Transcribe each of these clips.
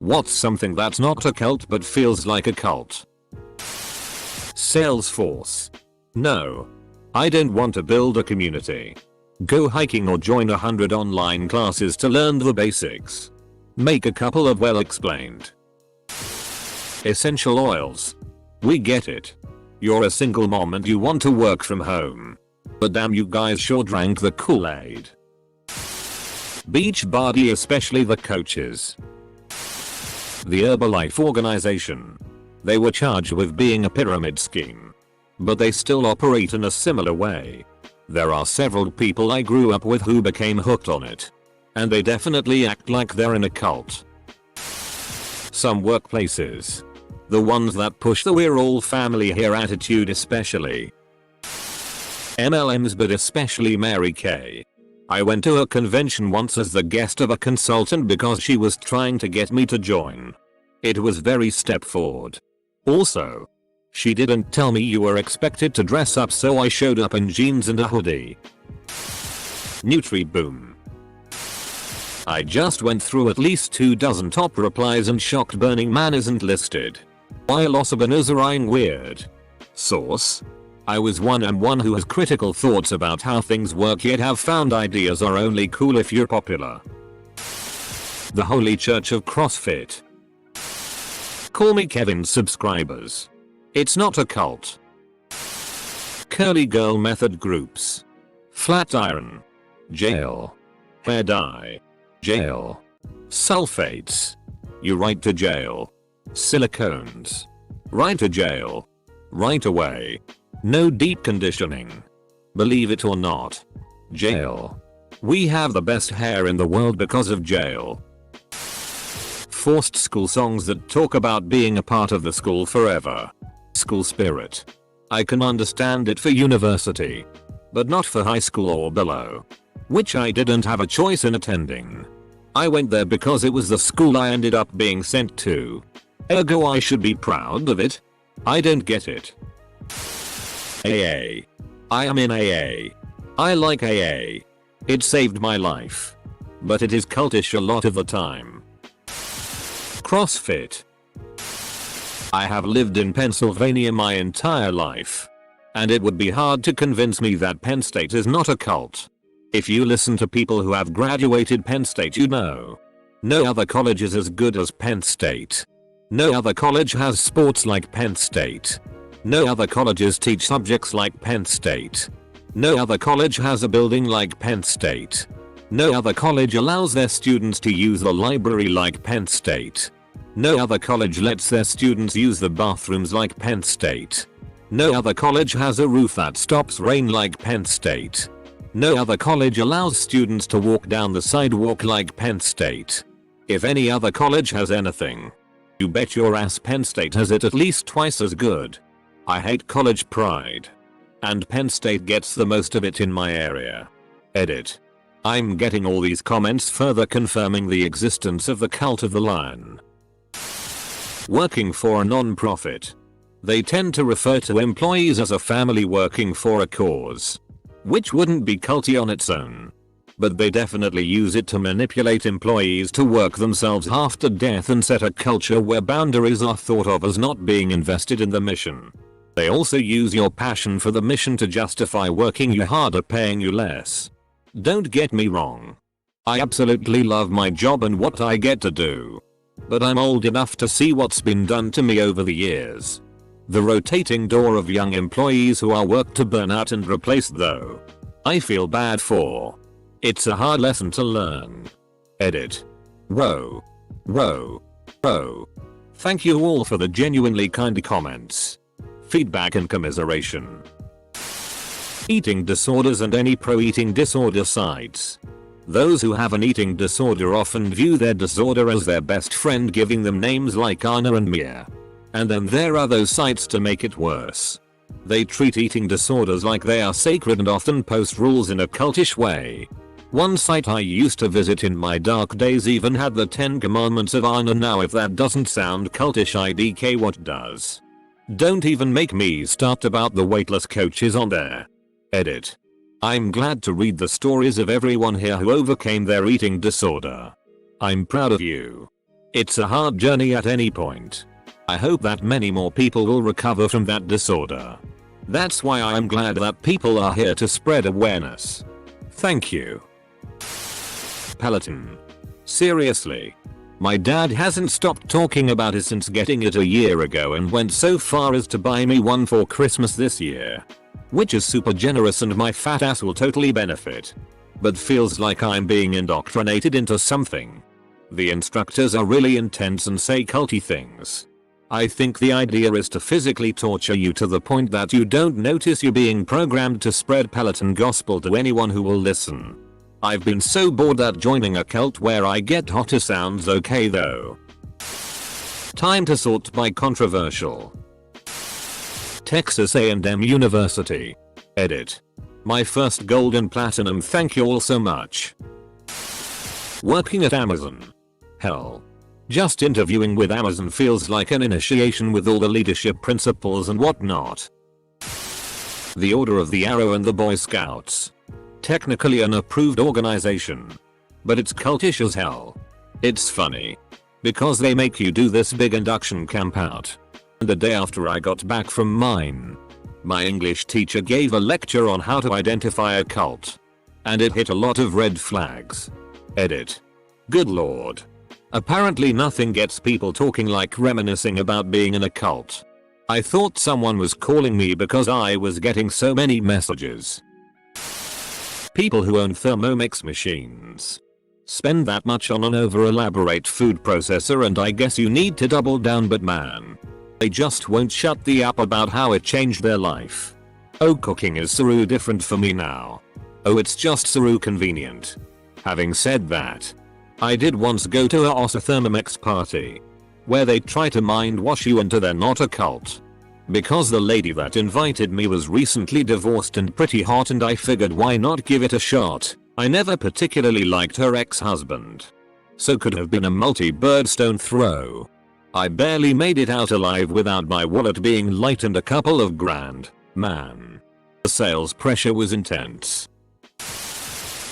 What's something that's not a cult but feels like a cult? Salesforce. No. I don't want to build a community. Go hiking or join 100 online classes to learn the basics. Make a couple of well explained. Essential oils. We get it. You're a single mom and you want to work from home. But damn, you guys sure drank the Kool-Aid. Beachbody, especially the coaches. The Herbalife organization. They were charged with being a pyramid scheme. But they still operate in a similar way. There are several people I grew up with who became hooked on it. And they definitely act like they're in a cult. Some workplaces. The ones that push the "we're all family here" attitude especially. MLMs, but especially Mary Kay. I went to a convention once as the guest of a consultant because she was trying to get me to join. It was very step forward. Also, she didn't tell me you were expected to dress up, so I showed up in jeans and a hoodie. Nutri-Boom. I just went through at least 24 top replies and shocked Burning Man isn't listed. Psilocybin weird. Source. I was one who has critical thoughts about how things work, yet have found ideas are only cool if you're popular. The Holy Church of CrossFit. Call me Kevin subscribers. It's not a cult. Curly girl method groups. Flatiron. Jail. Hair dye. Jail. Sulfates. You right to jail. Silicones. Right to jail. Right away. No deep conditioning. Believe it or not. Jail. We have the best hair in the world because of jail. Forced school songs that talk about being a part of the school forever. School spirit. I can understand it for university. But not for high school or below. Which I didn't have a choice in attending. I went there because it was the school I ended up being sent to. Ergo I should be proud of it? I don't get it. AA. I am in AA. I like AA. It saved my life. But it is cultish a lot of the time. CrossFit. I have lived in Pennsylvania my entire life. And it would be hard to convince me that Penn State is not a cult. If you listen to people who have graduated Penn State, you know. No other college is as good as Penn State. No other college has sports like Penn State. No other colleges teach subjects like Penn State. No other college has a building like Penn State. No other college allows their students to use the library like Penn State. No other college lets their students use the bathrooms like Penn State. No other college has a roof that stops rain like Penn State. No other college allows students to walk down the sidewalk like Penn State. If any other college has anything, you bet your ass Penn State has it at least twice as good. I hate college pride. And Penn State gets the most of it in my area. Edit. I'm getting all these comments further confirming the existence of the cult of the lion. Working for a non-profit. They tend to refer to employees as a family working for a cause. Which wouldn't be culty on its own. But they definitely use it to manipulate employees to work themselves half to death and set a culture where boundaries are thought of as not being invested in the mission. They also use your passion for the mission to justify working you harder, paying you less. Don't get me wrong. I absolutely love my job and what I get to do. But I'm old enough to see what's been done to me over the years. The rotating door of young employees who are worked to burn out and replaced, though. I feel bad for. It's a hard lesson to learn. Edit. Whoa. Whoa. Whoa. Thank you all for the genuinely kind comments. Feedback and commiseration. Eating disorders and any pro-eating disorder sites. Those who have an eating disorder often view their disorder as their best friend, giving them names like Anna and Mia. And then there are those sites to make it worse. They treat eating disorders like they are sacred and often post rules in a cultish way. One site I used to visit in my dark days even had the 10 commandments of Anna. Now if that doesn't sound cultish, IDK, what does? Don't even make me start about the weightless coaches on there. Edit. I'm glad to read the stories of everyone here who overcame their eating disorder. I'm proud of you. It's a hard journey at any point. I hope that many more people will recover from that disorder. That's why I am glad that people are here to spread awareness. Thank you. Peloton. Seriously. My dad hasn't stopped talking about it since getting it a year ago and went so far as to buy me one for Christmas this year. Which is super generous and my fat ass will totally benefit. But feels like I'm being indoctrinated into something. The instructors are really intense and say culty things. I think the idea is to physically torture you to the point that you don't notice you're being programmed to spread Peloton gospel to anyone who will listen. I've been so bored that joining a cult where I get hotter sounds okay though. Time to sort by controversial. Texas A&M University. Edit. My first gold and platinum, thank you all so much. Working at Amazon. Hell. Just interviewing with Amazon feels like an initiation with all the leadership principles and whatnot. The Order of the Arrow and the Boy Scouts. Technically an approved organization. But it's cultish as hell. It's funny. Because they make you do this big induction camp out. And the day after I got back from mine, my English teacher gave a lecture on how to identify a cult. And it hit a lot of red flags. Edit. Good lord. Apparently nothing gets people talking like reminiscing about being in a cult. I thought someone was calling me because I was getting so many messages. People who own Thermomix machines spend that much on an over elaborate food processor and I guess you need to double down, but man, they just won't shut the up about how it changed their life. Oh, cooking is so different for me now. Oh, it's just so convenient. Having said that, I did once go to a Thermomix party where they try to mind wash you into they're not a cult. Because the lady that invited me was recently divorced and pretty hot and I figured why not give it a shot. I never particularly liked her ex-husband. So could have been a multi-birdstone throw. I barely made it out alive without my wallet being light and a couple of grand. Man. The sales pressure was intense.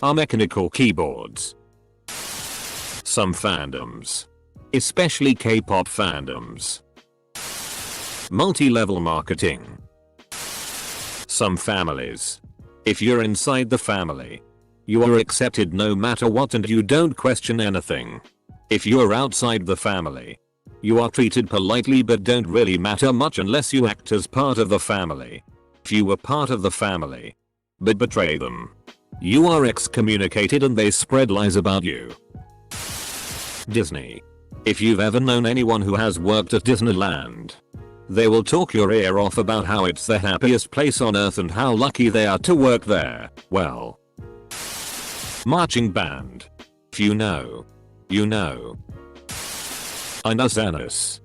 Our mechanical keyboards. Some fandoms. Especially K-pop fandoms. Multi-level marketing. Some families. If you're inside the family, you are accepted no matter what and you don't question anything. If you're outside the family, you are treated politely but don't really matter much unless you act as part of the family. If you were part of the family, but betray them, you are excommunicated and they spread lies about you. Disney. If you've ever known anyone who has worked at Disneyland, they will talk your ear off about how it's the happiest place on earth and how lucky they are to work there. Well. Marching band. If you know, you know. Anasanas.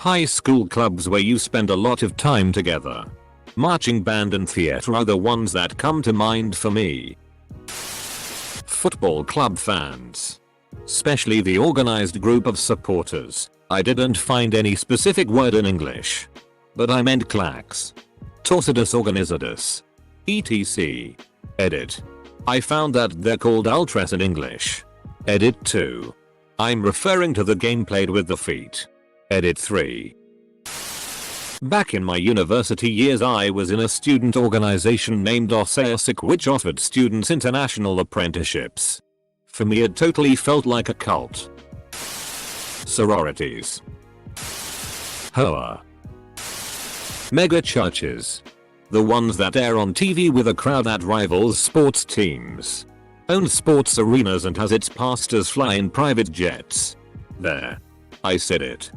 High school clubs where you spend a lot of time together. Marching band and theater are the ones that come to mind for me. Football club fans. Especially the organized group of supporters. I didn't find any specific word in English. But I meant claques. Torcidas organizadas. etc. Edit. I found that they're called ultras in English. Edit 2. I'm referring to the game played with the feet. Edit 3. Back in my university years I was in a student organization named OSASIC which offered students international apprenticeships. For me it totally felt like a cult. Sororities. Hoa. Mega churches. The ones that air on TV with a crowd that rivals sports teams. Owns sports arenas and has its pastors fly in private jets. There. I said it.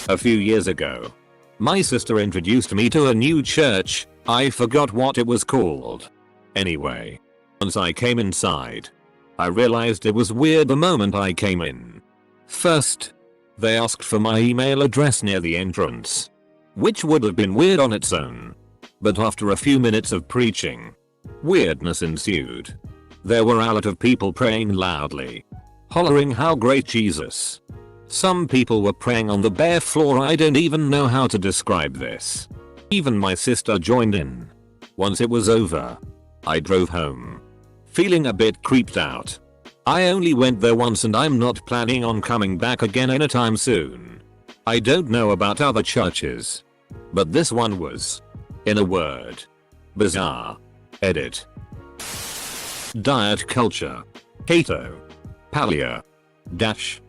A few years ago, my sister introduced me to a new church. I forgot what it was called. Anyway, once I came inside, I realized it was weird the moment I came in. First, they asked for my email address near the entrance, which would have been weird on its own. But after a few minutes of preaching, weirdness ensued. There were a lot of people praying loudly, hollering how great Jesus. Some people were praying on the bare floor. I don't even know how to describe this. Even my sister joined in. Once it was over, I drove home, feeling a bit creeped out. I only went there once and I'm not planning on coming back again anytime soon. I don't know about other churches, but this one was, in a word, bizarre. Edit. Diet culture. Keto. Paleo. Dash.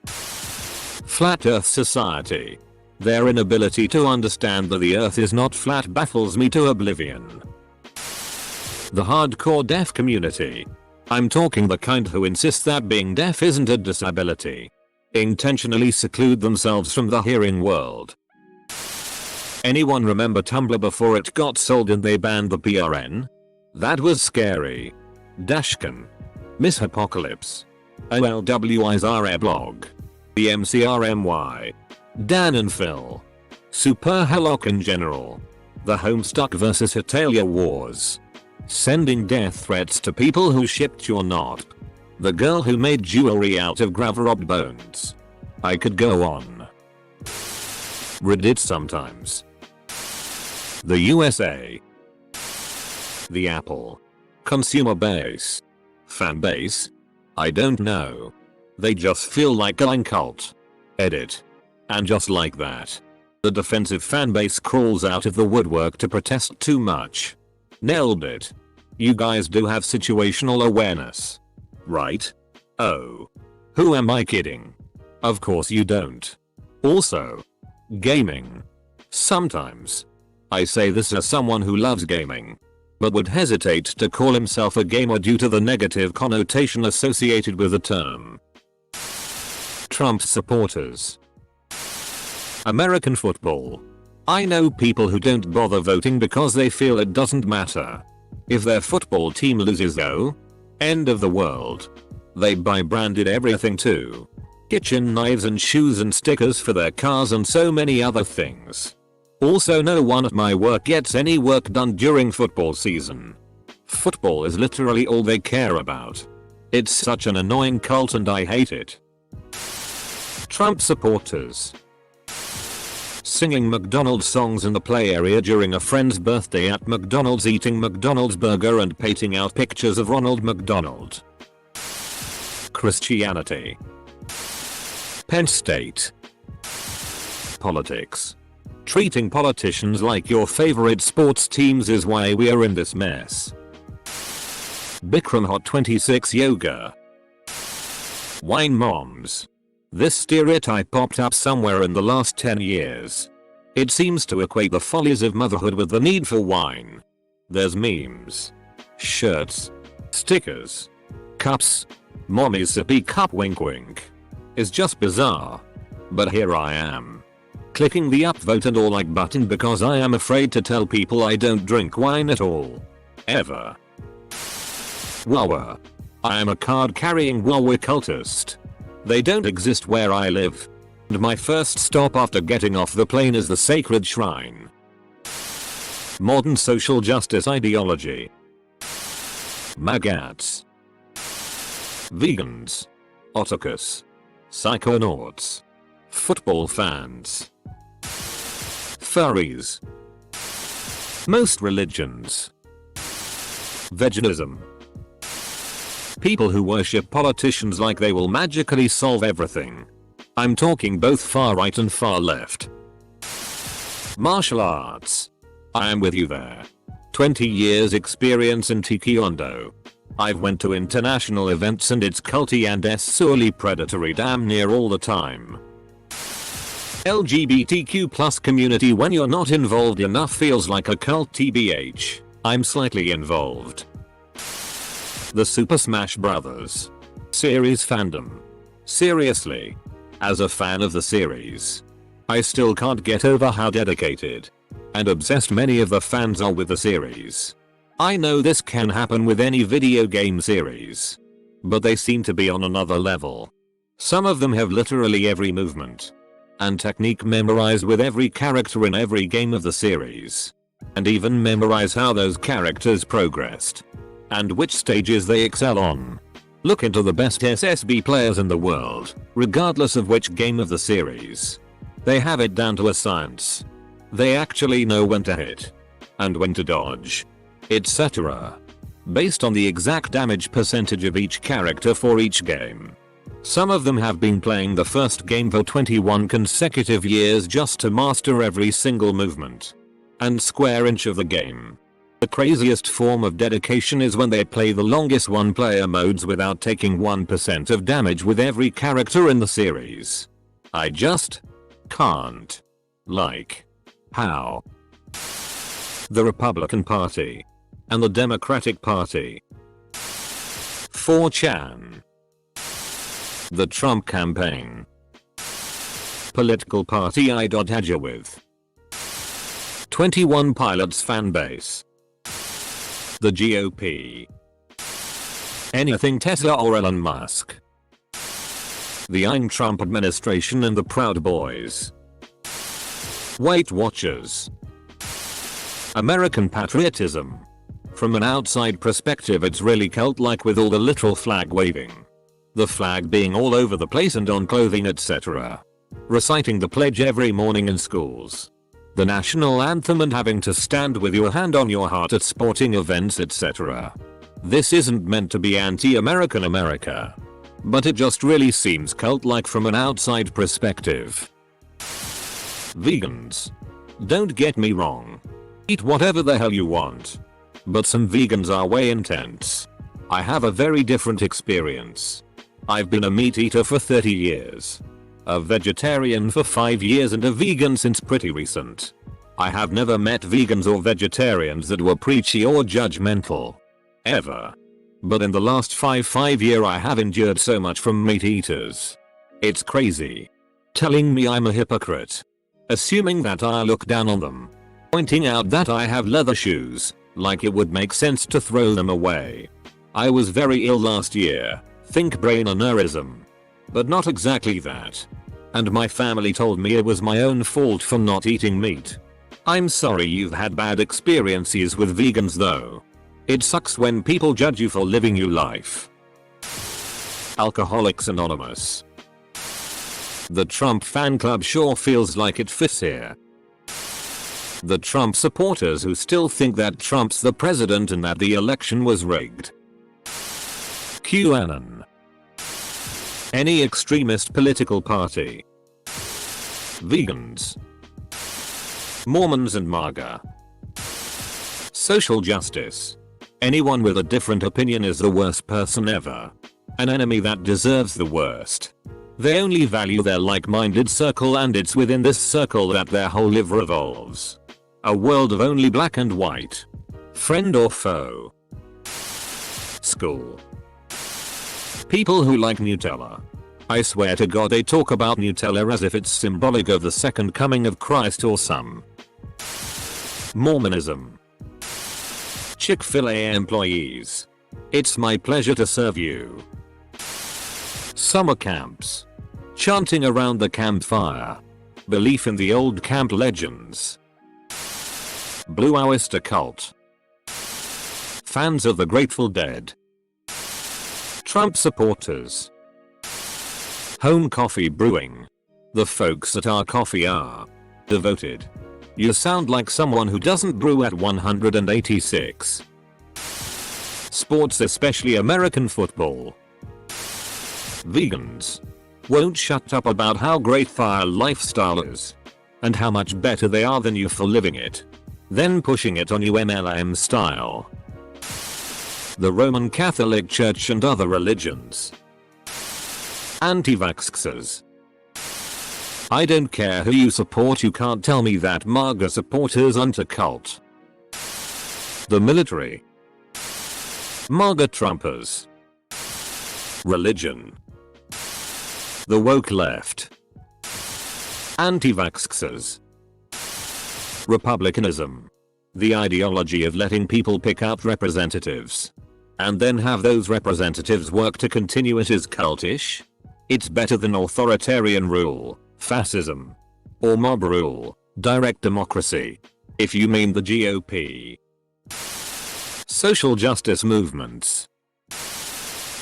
Flat Earth Society. Their inability to understand that the earth is not flat baffles me to oblivion. The hardcore deaf community. I'm talking the kind who insist that being deaf isn't a disability. Intentionally seclude themselves from the hearing world. Anyone remember Tumblr before it got sold and they banned the PRN? That was scary. Dashkin. Miss Apocalypse. OLWI's RA blog. The MCRMY. Dan and Phil. Super Hellock in general. The Homestuck vs Hetalia wars. Sending death threats to people who shipped your knot. The girl who made jewelry out of Graverob bones. I could go on. Reddit sometimes. The USA. The Apple. Consumer base. Fan base? I don't know. They just feel like a line cult. Edit. And just like that, the defensive fanbase crawls out of the woodwork to protest too much. Nailed it. You guys do have situational awareness. Right? Oh. Who am I kidding? Of course you don't. Also. Gaming. Sometimes. I say this as someone who loves gaming, but would hesitate to call himself a gamer due to the negative connotation associated with the term. Trump supporters. American football. I know people who don't bother voting because they feel it doesn't matter. If their football team loses though, end of the world. They buy branded everything too. Kitchen knives and shoes and stickers for their cars and so many other things. Also no one at my work gets any work done during football season. Football is literally all they care about. It's such an annoying cult and I hate it. Trump supporters. Singing McDonald's songs in the play area during a friend's birthday at McDonald's, eating McDonald's burger and painting out pictures of Ronald McDonald. Christianity. Penn State. Politics. Treating politicians like your favorite sports teams is why we are in this mess. Bikram Hot 26 yoga. Wine moms. This stereotype popped up somewhere in the last 10 years. It seems to equate the follies of motherhood with the need for wine. There's memes, shirts, stickers, cups, mommy's sippy cup wink wink. It's just bizarre. But here I am, clicking the upvote and all like button because I am afraid to tell people I don't drink wine at all. Ever. Wawa. I am a card-carrying Wawa cultist. They don't exist where I live. And my first stop after getting off the plane is the sacred shrine. Modern social justice ideology. Magats. Vegans. Otakus. Psychonauts. Football fans. Furries. Most religions. Veganism. People who worship politicians like they will magically solve everything. I'm talking both far right and far left. Martial arts. I am with you there. 20 years experience in Taekwondo. I've went to international events and it's culty and sorely predatory damn near all the time. LGBTQ+ community, when you're not involved enough feels like a cult tbh. I'm slightly involved. The Super Smash Bros. Series fandom. Seriously. As a fan of the series, I still can't get over how dedicated and obsessed many of the fans are with the series. I know this can happen with any video game series, but they seem to be on another level. Some of them have literally every movement and technique memorized with every character in every game of the series, and even memorize how those characters progressed and which stages they excel on. Look into the best SSB players in the world, regardless of which game of the series. They have it down to a science. They actually know when to hit and when to dodge, etc. based on the exact damage percentage of each character for each game. Some of them have been playing the first game for 21 consecutive years just to master every single movement and square inch of the game. The craziest form of dedication is when they play the longest one-player modes without taking 1% of damage with every character in the series. I just can't. Like, how? The Republican Party and the Democratic Party. 4chan. The Trump campaign. Political party I argue with. 21 Pilots fanbase. The GOP. Anything Tesla or Elon Musk. The Ein Trump administration and the Proud Boys. Weight Watchers. American patriotism. From an outside perspective, it's really cult-like with all the literal flag waving. The flag being all over the place and on clothing, etc. Reciting the pledge every morning in schools. The national anthem and having to stand with your hand on your heart at sporting events, etc. This isn't meant to be anti-American America, but it just really seems cult-like from an outside perspective. Vegans. Don't get me wrong. Eat whatever the hell you want. But some vegans are way intense. I have a very different experience. I've been a meat eater for 30 years. A vegetarian for 5 years and a vegan since pretty recent. I have never met vegans or vegetarians that were preachy or judgmental. Ever. But in the last 5 years I have endured so much from meat eaters. It's crazy. Telling me I'm a hypocrite. Assuming that I look down on them. Pointing out that I have leather shoes, like it would make sense to throw them away. I was very ill last year. Think brain aneurysm. But not exactly that. And my family told me it was my own fault for not eating meat. I'm sorry you've had bad experiences with vegans though. It sucks when people judge you for living your life. Alcoholics Anonymous. The Trump fan club sure feels like it fits here. The Trump supporters who still think that Trump's the president and that the election was rigged. QAnon. Any extremist political party. Vegans. Mormons and MAGA. Social justice. Anyone with a different opinion is the worst person ever. An enemy that deserves the worst. They only value their like-minded circle, and it's within this circle that their whole life revolves. A world of only black and white. Friend or foe. School. People who like Nutella. I swear to God they talk about Nutella as if it's symbolic of the second coming of Christ or some. Mormonism. Chick-fil-A employees. It's my pleasure to serve you. Summer camps. Chanting around the campfire. Belief in the old camp legends. Blue Oyster Cult. Fans of the Grateful Dead. Trump supporters. Home coffee brewing. The folks at our coffee are devoted. You sound like someone who doesn't brew at 186. Sports, especially American football. Vegans. Won't shut up about how great their lifestyle is. And how much better they are than you for living it. Then pushing it on you MLM style. The Roman Catholic Church and other religions. Anti-vaxxers. I don't care who you support, you can't tell me that MAGA supporters aren't a cult. The military. MAGA Trumpers. Religion. The woke left. Anti-vaxxers. Republicanism. The ideology of letting people pick out representatives. And then have those representatives work to continue it is cultish. It's better than authoritarian rule, fascism, or mob rule, direct democracy. If you mean the GOP. Social justice movements.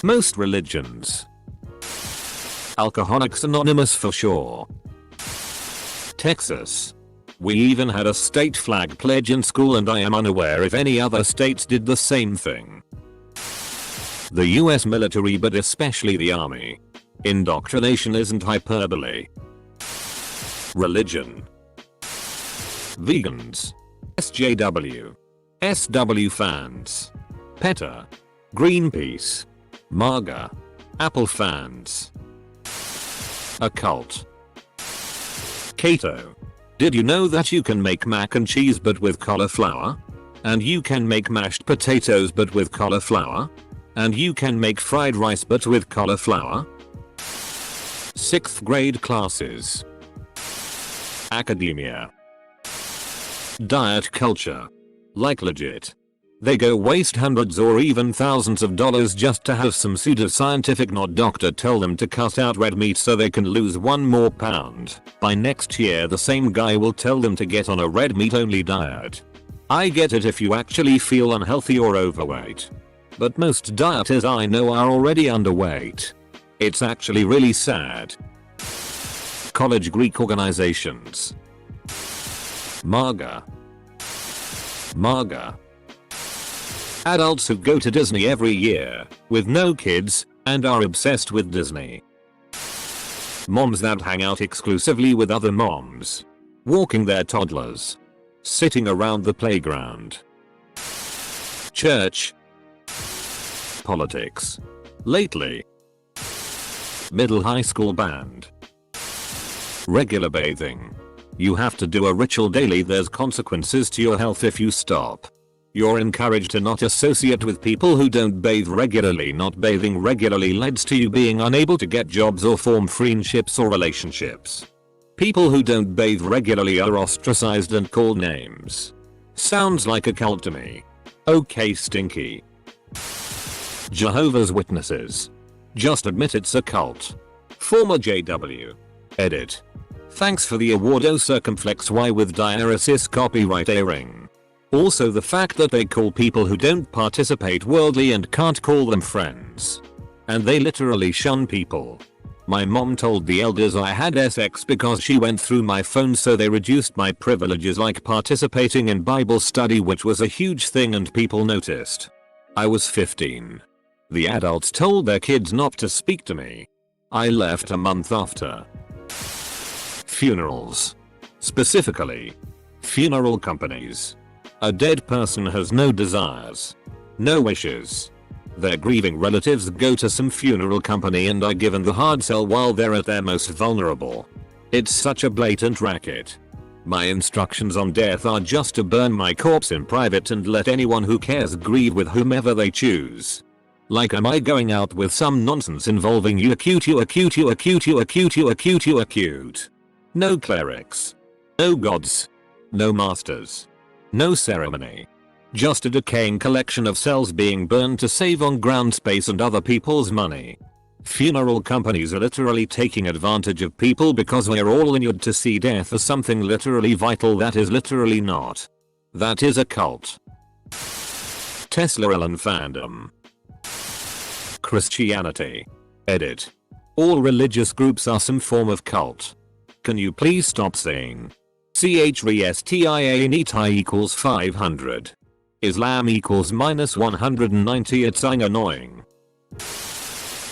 Most religions. Alcoholics Anonymous for sure. Texas. We even had a state flag pledge in school, and I am unaware if any other states did the same thing. The US military, but especially the army. Indoctrination isn't hyperbole. Religion. Vegans. SJW. SW fans. PETA. Greenpeace. MAGA. Apple fans. Occult. Cato. Did you know that you can make mac and cheese but with cauliflower? And you can make mashed potatoes but with cauliflower? And you can make fried rice but with cauliflower? 6th grade classes. Academia. Diet culture. Like legit. They go waste hundreds or even thousands of dollars just to have some pseudoscientific not doctor tell them to cut out red meat so they can lose 1 more pound. By next year the same guy will tell them to get on a red meat only diet. I get it if you actually feel unhealthy or overweight. But most dieters I know are already underweight. It's actually really sad. College Greek organizations. MAGA. MAGA. Adults who go to Disney every year, with no kids, and are obsessed with Disney. Moms that hang out exclusively with other moms. Walking their toddlers. Sitting around the playground. Church. Politics. Lately. Middle high school band. Regular bathing. You have to do a ritual daily. There's consequences to your health if you stop. You're encouraged to not associate with people who don't bathe regularly. Not bathing regularly leads to you being unable to get jobs or form friendships or relationships. People who don't bathe regularly are ostracized and called names. Sounds like a cult to me. Okay, stinky. Jehovah's Witnesses. Just admit it's a cult. Former JW. Edit. Thanks for the award, O circumflex Y with diaresis copyright airing. Also the fact that they call people who don't participate worldly and can't call them friends. And they literally shun people. My mom told the elders I had sex because she went through my phone, so they reduced my privileges like participating in Bible study, which was a huge thing and people noticed. I was 15. The adults told their kids not to speak to me. I left a month after. Funerals. Specifically, funeral companies. A dead person has no desires. No wishes. Their grieving relatives go to some funeral company and are given the hard sell while they're at their most vulnerable. It's such a blatant racket. My instructions on death are just to burn my corpse in private and let anyone who cares grieve with whomever they choose. Like, am I going out with some nonsense involving you acute. No clerics. No gods. No masters. No ceremony. Just a decaying collection of cells being burned to save on ground space and other people's money. Funeral companies are literally taking advantage of people because we're all inured to see death as something literally vital that is literally not. That is a cult. Tesla Elon fandom. Christianity. Edit. All religious groups are some form of cult. Can you please stop saying CHRESTIA equals 500. Islam equals minus 190. It's annoying.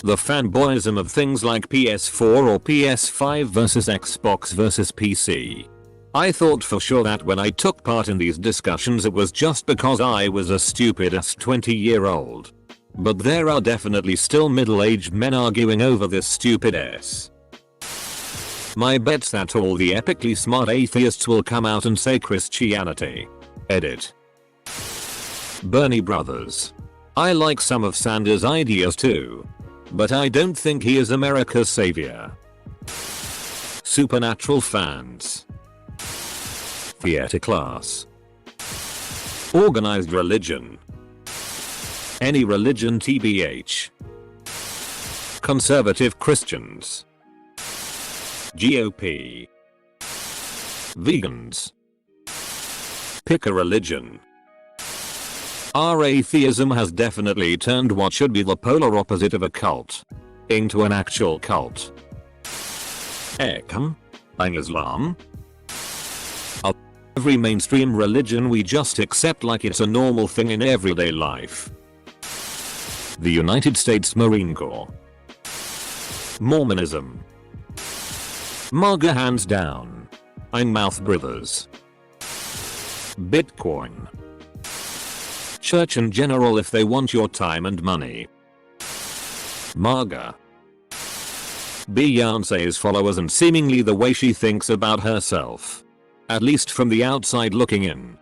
The fanboyism of things like PS4 or PS5 versus Xbox versus PC. I thought for sure that when I took part in these discussions it was just because I was a stupid ass 20-year-old. But there are definitely still middle-aged men arguing over this stupid ass. My bet's that all the epically smart atheists will come out and say Christianity. Edit. Bernie Brothers. I like some of Sanders' ideas too. But I don't think he is America's savior. Supernatural fans. Theater class. Organized religion. Any religion tbh. Conservative Christians. GOP. Vegans. Pick a religion. Our atheism has definitely turned what should be the polar opposite of a cult into an actual cult. Islam? Every mainstream religion we just accept like it's a normal thing in everyday life. The United States Marine Corps. Mormonism. MAGA hands down. Mouth Brothers. Bitcoin. Church in general if they want your time and money. MAGA. Beyonce's followers and seemingly the way she thinks about herself. At least from the outside looking in.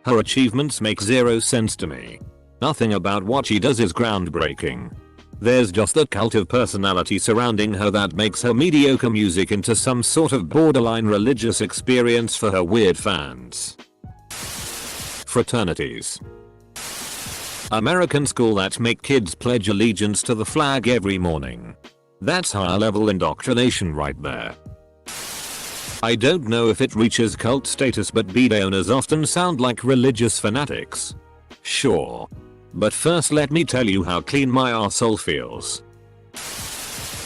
Her achievements make zero sense to me. Nothing about what she does is groundbreaking. There's just a cult of personality surrounding her that makes her mediocre music into some sort of borderline religious experience for her weird fans. Fraternities. American school that make kids pledge allegiance to the flag every morning. That's higher level indoctrination right there. I don't know if it reaches cult status, but BD owners often sound like religious fanatics. Sure. But first let me tell you how clean my arsehole feels.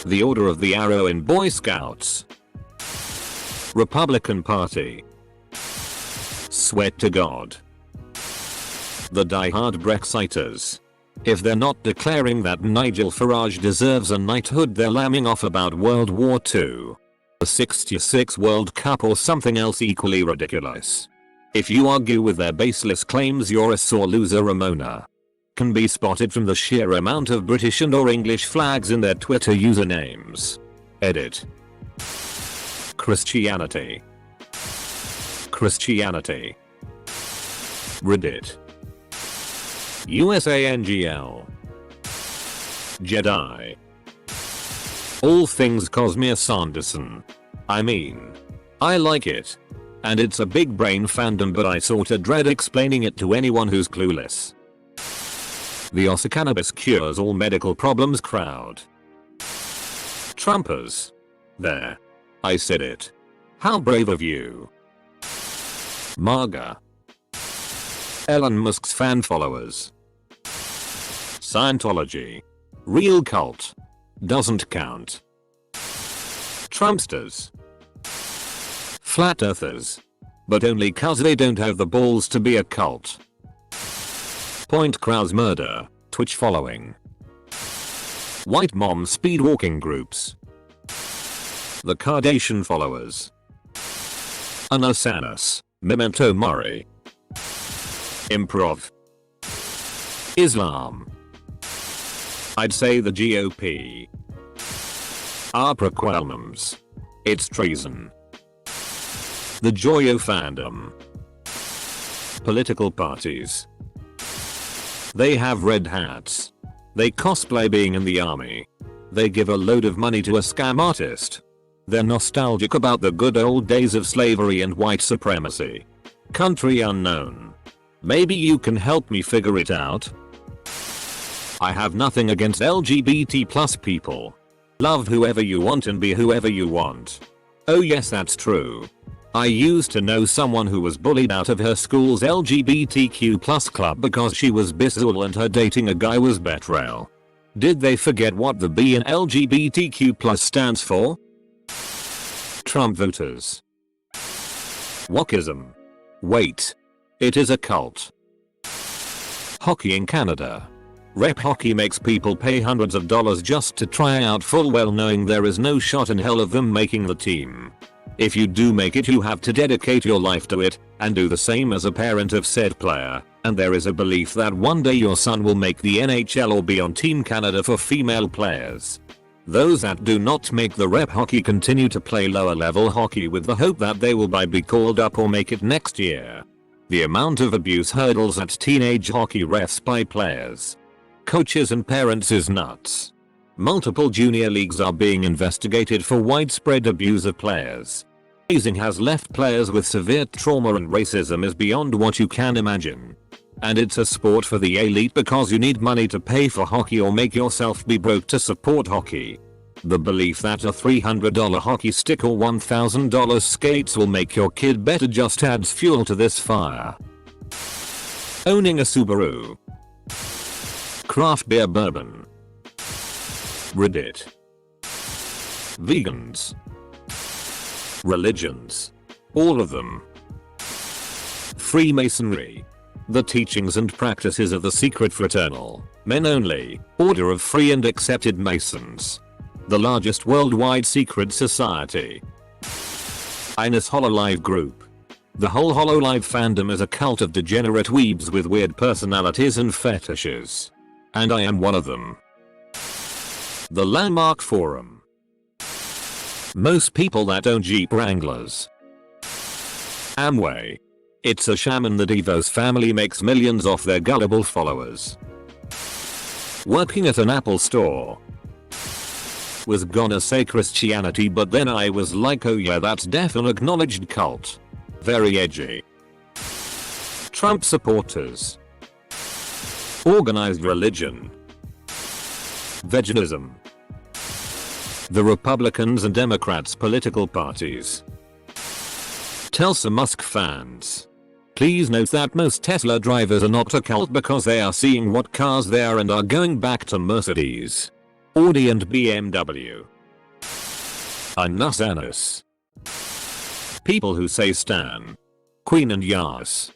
The Order of the Arrow in Boy Scouts. Republican Party. Sweat to God. The die-hard Brexiters. If they're not declaring that Nigel Farage deserves a knighthood, they're lambing off about World War II. The 66 World Cup or something else equally ridiculous. If you argue with their baseless claims, you're a sore loser. Ramona. Can be spotted from the sheer amount of British and or English flags in their Twitter usernames. Edit. Christianity. Christianity. Reddit. USANGL. Jedi. All things Cosmere Sanderson. I mean, I like it. And it's a big brain fandom, but I sorta dread explaining it to anyone who's clueless. The Oscar Cannabis Cures All Medical Problems crowd. Trumpers. There. I said it. How brave of you. MAGA. Elon Musk's fan followers. Scientology. Real cult. Doesn't count. Trumpsters. Flat earthers. But only cause they don't have the balls to be a cult. Point Krause murder, Twitch following. White mom speed walking groups. The Kardashian followers. Anasanas, Memento Mori. Improv. Islam. I'd say the GOP. Are prequelmums. It's treason. The joy of fandom. Political parties. They have red hats. They cosplay being in the army. They give a load of money to a scam artist. They're nostalgic about the good old days of slavery and white supremacy. Country unknown. Maybe you can help me figure it out? I have nothing against LGBT+ people. Love whoever you want and be whoever you want. Oh yes, that's true. I used to know someone who was bullied out of her school's LGBTQ+ club because she was bisexual and her dating a guy was betrayal. Did they forget what the B in LGBTQ+ stands for? Trump voters. Wokism. Wait. It is a cult. Hockey in Canada. Rep hockey makes people pay hundreds of dollars just to try out, full well knowing there is no shot in hell of them making the team. If you do make it, you have to dedicate your life to it, and do the same as a parent of said player, and there is a belief that one day your son will make the NHL or be on Team Canada for female players. Those that do not make the rep hockey continue to play lower level hockey with the hope that they will be called up or make it next year. The amount of abuse hurdles at teenage hockey refs by players, coaches and parents is nuts. Multiple junior leagues are being investigated for widespread abuse of players. Hazing has left players with severe trauma, and racism is beyond what you can imagine. And it's a sport for the elite because you need money to pay for hockey or make yourself be broke to support hockey. The belief that a $300 hockey stick or $1,000 skates will make your kid better just adds fuel to this fire. Owning a Subaru. Craft beer bourbon. Reddit. Vegans. Religions. All of them. Freemasonry. The teachings and practices of the secret fraternal, men-only, order of free and accepted Masons. The largest worldwide secret society. Ines Hololive Group. The whole Hololive fandom is a cult of degenerate weebs with weird personalities and fetishes. And I am one of them. The Landmark Forum. Most people that own Jeep Wranglers. Amway. It's a sham and the DeVos family makes millions off their gullible followers. Working at an Apple store. Was gonna say Christianity, but then I was like, oh yeah, that's def an acknowledged cult. Very edgy. Trump supporters. Organized religion. Veganism. The Republicans and Democrats political parties. Tulsa Musk fans. Please note that most Tesla drivers are not a cult because they are seeing what cars they are and are going back to Mercedes, Audi and BMW. Anus. People who say Stan, Queen and Yas.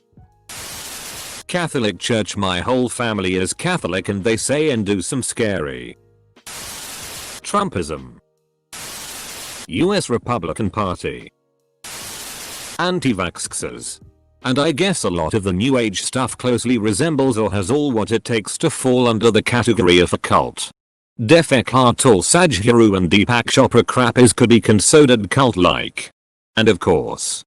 Catholic Church. My whole family is Catholic and they say and do some scary. Trumpism. US Republican Party. Anti-vaxxers. And I guess a lot of the new age stuff closely resembles or has all what it takes to fall under the category of a cult. Def Eckhart Tolle Sadhguru and Deepak Chopra crap is could be considered cult-like. And of course,